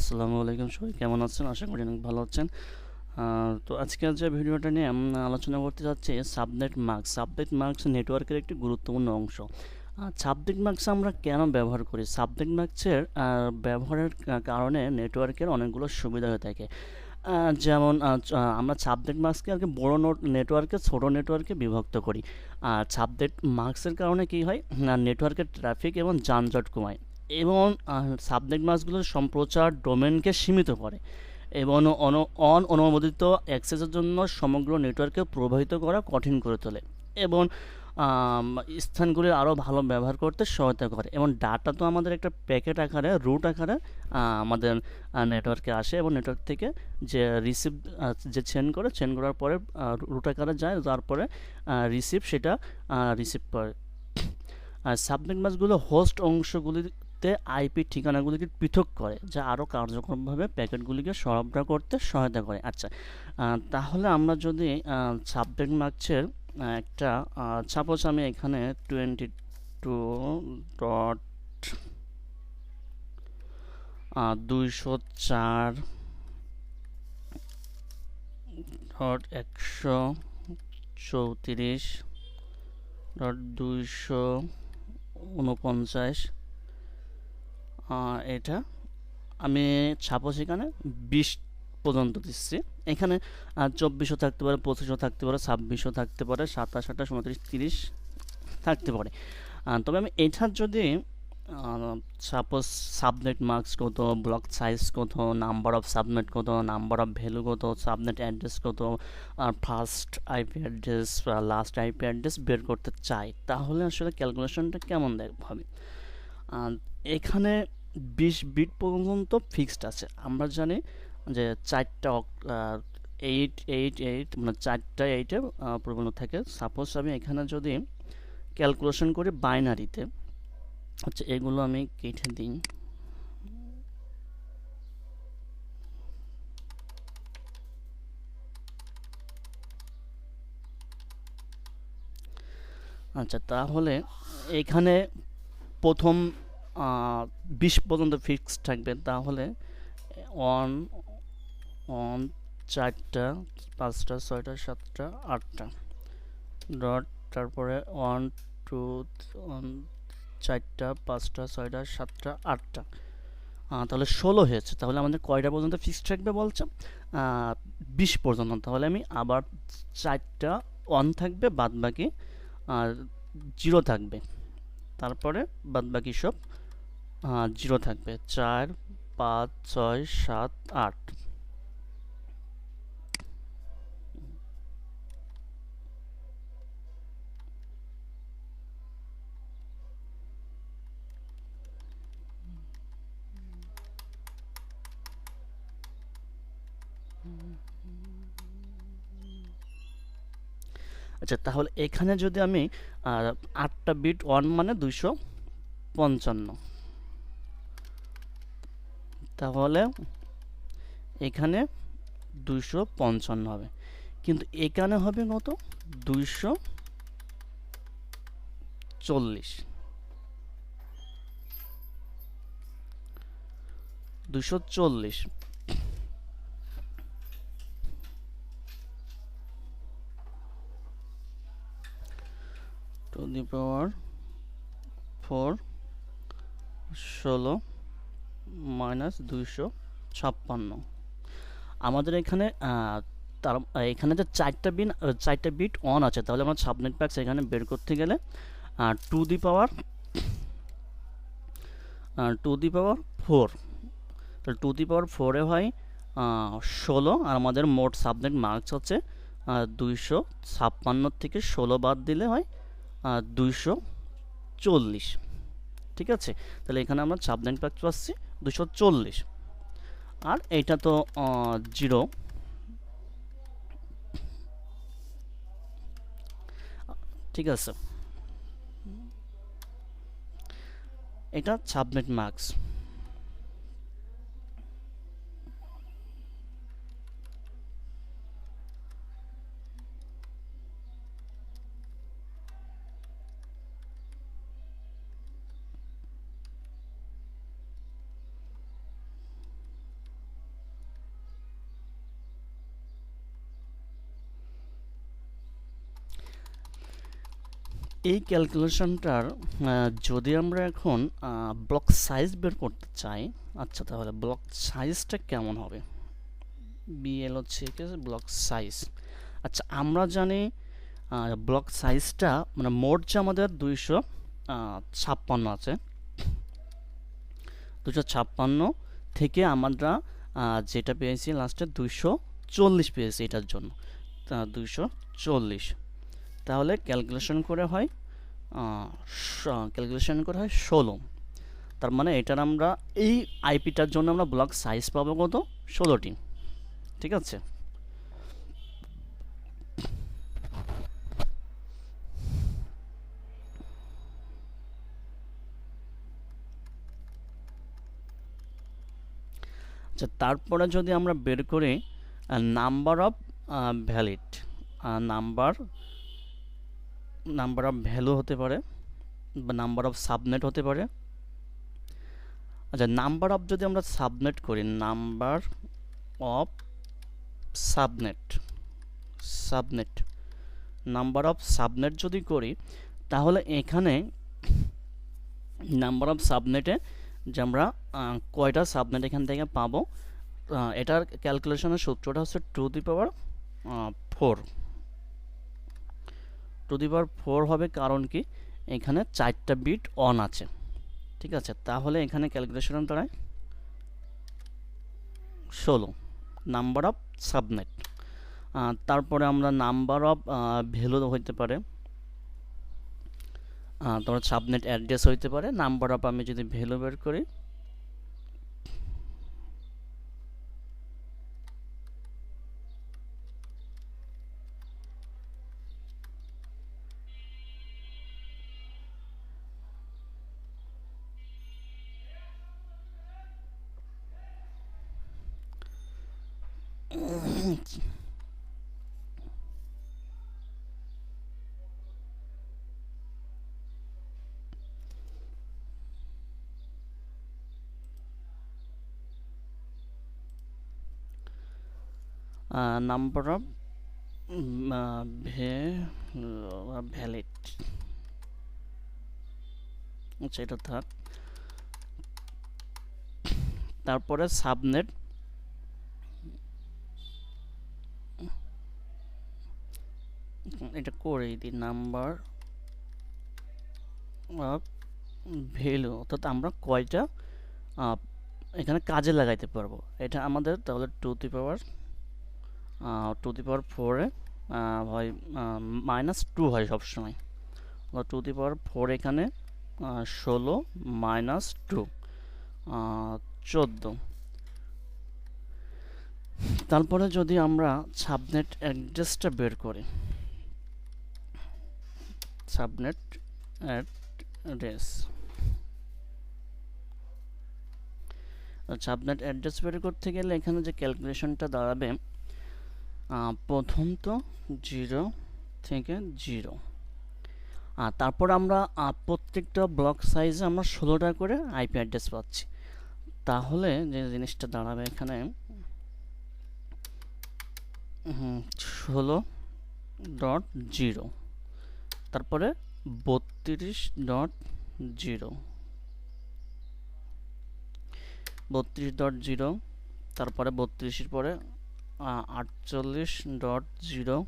আসসালামু আলাইকুম, সবাই কেমন আছেন? আশা করি অনেক ভালো আছেন। তো আজকের যে ভিডিওটা নিয়ে আমরা আলোচনা করতে যাচ্ছি সাবনেট মাস্ক। সাবনেট মাস্ক নেটওয়ার্কের একটি গুরুত্বপূর্ণ অংশ। সাবনেট মাস্ক আমরা কেন ব্যবহার করি? সাবনেট মাস্কের ব্যবহারের কারণে নেটওয়ার্কের অনেকগুলো সুবিধা হয়ে থাকে। যেমন আমরা সাবনেট মাস্ককে আর কি বড় নেটওয়ার্কে ছোট নেটওয়ার্কে বিভক্ত করি। আর সাবনেট মাস্কের কারণে কি হয়, নেটওয়ার্কের ট্রাফিক এবং যানজট কমায়, এবং সাবনেট মাস্কগুলোর সম্প্রচার ডোমেনকে সীমিত করে এবং অনুমোদিত অ্যাক্সেসের জন্য সমগ্র নেটওয়ার্কে প্রবাহিত করা কঠিন করে তোলে, এবং আম, স্থানগুলি আরও ভালো ব্যবহার করতে সহায়তা করে। এবং ডাটা তো আমাদের একটা প্যাকেট আকারে, রুট আকারে আমাদের নেটওয়ার্কে আসে, এবং নেটওয়ার্ক থেকে যে রিসিভ যে চেন করার পরে রুট আকারে যায়, তারপরে সেটা রিসিভ করে। আর সাবনেট মাস্কগুলো হোস্ট অংশগুলিতে আইপি ঠিকানাগুলিকে পৃথক করে, যা আরও কার্যকরভাবে প্যাকেটগুলিকে সরবরাহ করতে সহায়তা করে। আচ্ছা, তাহলে আমরা যদি সাবনেট মাস্কের একটা সাপোজ আমি এখানে 22.134.249 এটা আমি সাপোজ এখানে 20 পর্যন্ত দিচ্ছি। এখানে 24ও থাকতে পারে, 25ও থাকতে পারে, 26ও থাকতে পারে, 27, 28, 29, 30 থাকতে পারে। তবে আমি এটার যদি সাপোজ সাবনেট মার্কস কত, ব্লক সাইজ কত, নাম্বার অফ সাবনেট কত, নাম্বার অফ ভ্যালু কত, সাবনেট অ্যাড্রেস কত, আর first IP address, last IP address বের করতে চাই, তাহলে আসলে ক্যালকুলেশনটা কেমন হবে? আর এখানে 20 বিট পর্যন্ত ফিক্সড আছে। আমরা জানি যে চারটা এইট এইট এইট মানে চারটা এইটে পরিপূর্ণ থাকে। সাপোজ আমি এখানে যদি ক্যালকুলেশন করি বাইনারিতে, আচ্ছা এগুলো আমি কেটে দিই। আচ্ছা, তাহলে এখানে প্রথম 20 পর্যন্ত ফিক্সড থাকবে। তাহলে ওয়ান ওয়ান, চারটা, পাঁচটা, ছয়টা, সাতটা, আটটা ডট, তারপরে ওয়ান টু, চারটা, পাঁচটা, ছয়টা, সাতটা, আটটা, তাহলে 16 হয়েছে। তাহলে আমাদের কয়টা পর্যন্ত ফিক্সড থাকবে বলছে? 20 পর্যন্ত। তাহলে আমি আবার চারটা ওয়ান থাকবে, বাদ বাকি আর জিরো থাকবে, তারপরে বাদ বাকি সব জিরো থাকবে। 4, 5, 6, 7, 8। আচ্ছা, তাহলে এখানে যদি আমি 8টা বিট, ওয়ান মানে 255, তাহলে এখানে 255 হবে, কিন্তু এখানে হবে কত? 240। 240 টু দি পাওয়ার 4 16 মাইনাস 256। আমাদের এখানে তার এখানে যে চারটা বিট অন আছে, তাহলে আমরা সাবনেট প্যাক্স এখানে বের করতে গেলে টু দি পাওয়ার 4, তাহলে টু দি পাওয়ার 4-এ হয় 16, আর আমাদের মোট সাবনেট মার্কস হচ্ছে 256 থেকে 16 বাদ দিলে হয় 240। ঠিক আছে, তাহলে এখানে আমরা সাবনেট প্যাক্স পাচ্ছি 240, আর এইটা তো জিরো। ঠিক আছে, এটা সাবনেট মার্কস। এই ক্যালকুলেশনটার যদি আমরা এখন ব্লক সাইজ বের করতে চাই, আচ্ছা তাহলে ব্লক সাইজটা কেমন হবে? বিএল হচ্ছে কি ব্লক সাইজ। আচ্ছা আমরা জানি ব্লক সাইজটা মানে মোট যে আমাদের 256 আছে, 256 থেকে আমরা যেটা পেয়েছি লাস্টে 240 পেয়েছি এটার জন্য, 240। তাহলে ক্যালকুলেশন করে হয় 16। তার মানে এটার আমরা এই আইপিটার জন্য আমরা ব্লক সাইজ পাবো কত? 16টি। ঠিক আছে, আচ্ছা তারপরে যদি আমরা বের করি number of valid, number of value হতে পারে বা নাম্বার অফ সাবনেট হতে পারে। আচ্ছা নাম্বার অফ যদি আমরা সাবনেট করি, number of subnet number of subnet যদি করি, তাহলে এখানে নাম্বার অফ সাবনেটে যে আমরা কয়টা সাবনেট এখান থেকে পাবো, এটার ক্যালকুলেশনের সূত্রটা হচ্ছে 2^4 হবে। কারণ কি এখানে 4টা বিট অন আছে। ঠিক আছে, তাহলে এখানে ক্যালকুলেশন দাঁড়ায় 16 নাম্বার অফ সাবনেট। তারপরে আমরা নাম্বার অফ ভ্যালু হইতে পারে, তোমার সাবনেট অ্যাড্রেস হইতে পারে। নাম্বার অফ আমি যদি ভ্যালু বের করি, নাম্বার অফ ভ্যালিড, আচ্ছা এটা থাক। তারপরে সাবনেট, এটা করেই দিই নাম্বার অফ ভ্যালু, অর্থাৎ আমরা কয়টা এখানে কাজে লাগাইতে পারবো এটা আমাদের তাহলে 2^4 হয় -2 হয় সবসময়। 2^4 এখানে 16 -2 14। তারপরে যদি আমরা সাবনেট অ্যাড্রেসটা বের করি, সাবনেট অ্যাড্রেস বের করতে গেলে এখানে যে ক্যালকুলেশনটা দাঁড়াবে, প্রথম তো 0 থেকে 0, আর তারপর আমরা প্রত্যেকটা ব্লক সাইজে আমরা 16টা করে আইপি অ্যাড্রেস পাচ্ছি। তাহলে যে জিনিসটা দাঁড়াবে এখানে 16.0, তারপরে 32.0, তারপরে 32-এর পরে 48.0,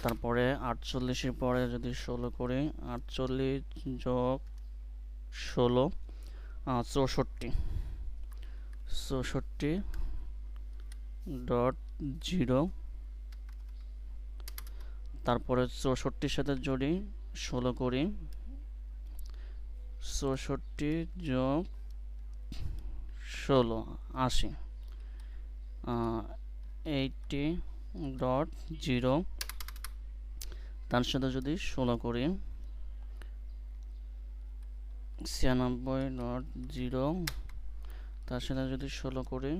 তারপরে 48-এর পরে যদি 16 করি, 48 যোগ 16 64.0, তারপরে 64-এর সাথে যদি 16 করি, 64 যোগ 16 80, 80.0, তার সাথে যদি 16 করি 96.0, তার সাথে যদি 16 করি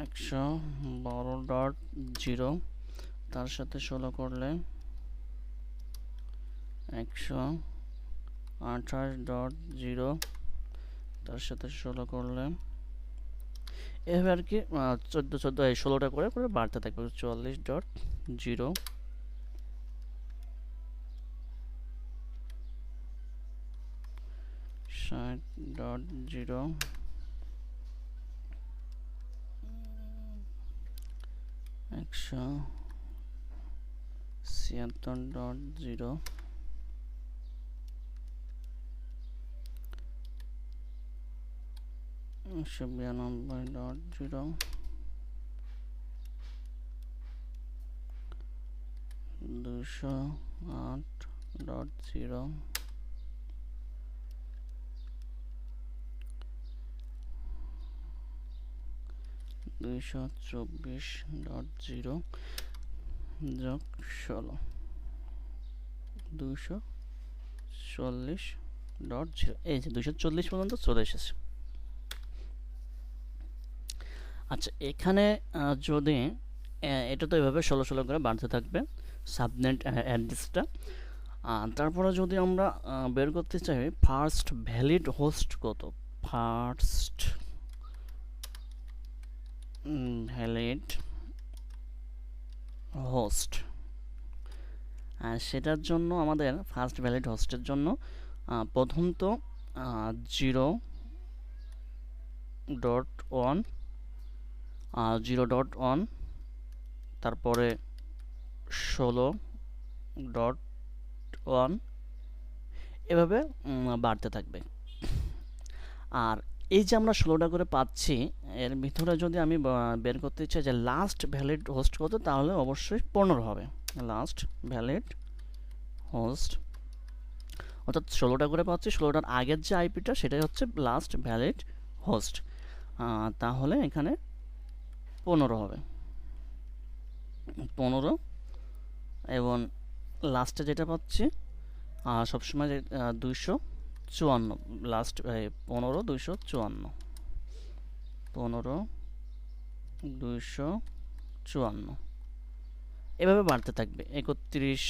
112.0, তার সাথে 16 করলে 128.0, তার সাথে 16 করলে এভাবে আর কি 16টা করে করে বাড়তে থাকবে। 44.0 60.0 176.0 192.0 208.0 224.0 যোগ 16 240.0। এই যে 240 পর্যন্ত চলে এসেছে। আচ্ছা, এখানে যদি এটা তো এভাবে 16 করে বাড়তে থাকবে সাবনেট অ্যাড্রেসটা। তারপরে যদি আমরা বের করতে চাই ফার্স্ট ভ্যালিড হোস্ট কত, ফার্স্ট ভ্যালিড হোস্ট, সেটার জন্য আমাদের ফার্স্ট ভ্যালিড হোস্টের জন্য প্রথম তো 0.1 0.1, তারপরে 16.1, এভাবে বাড়তে থাকবে। আর এই যে আমরা 16টা করে পাচ্ছি, এর ভিতরে যদি আমি বের করতে চাই যে লাস্ট ভ্যালিড হোস্ট কত, তাহলে অবশ্যই 15 হবে। লাস্ট ভ্যালিড হোস্ট, অর্থাৎ 16টা করে পাচ্ছি, 16টার আগের যে আইপিটা সেটাই হচ্ছে লাস্ট ভ্যালিড হোস্ট, তাহলে এখানে 15 হবে, 15। এবং লাস্টে যেটা পাচ্ছি সবসময় 254, লাস্ট 15 254, 15 254, এভাবে বাড়তে থাকবে। 31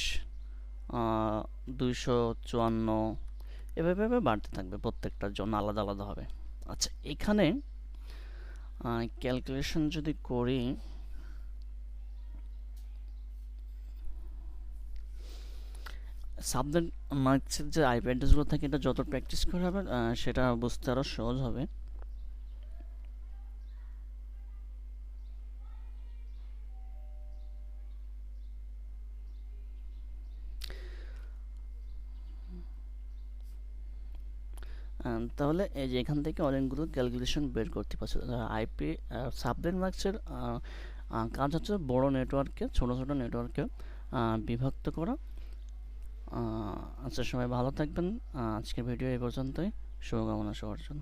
254, এভাবে বাড়তে থাকবে, প্রত্যেকটার জন্য আলাদা আলাদা হবে। আচ্ছা, এখানে ক্যালকুলেশন যদি করি, সাবনেট মার্কসের যে আইপি অ্যাড্রেসগুলো থাকে, এটা যত প্র্যাকটিস করা হবে সেটা বুঝতে আরও সহজ হবে। তাহলে এই যে এখান থেকে অনেকগুলো ক্যালকুলেশন বের করতে পারছে। আইপি সাবনেট মার্কসের কাজ হচ্ছে বড় নেটওয়ার্ককে ছোট ছোট নেটওয়ার্কে বিভক্ত করা। আচ্ছা, সবাই ভালো থাকবেন। আজকের ভিডিও এই পর্যন্তই। শুভকামনা সবার জন্য।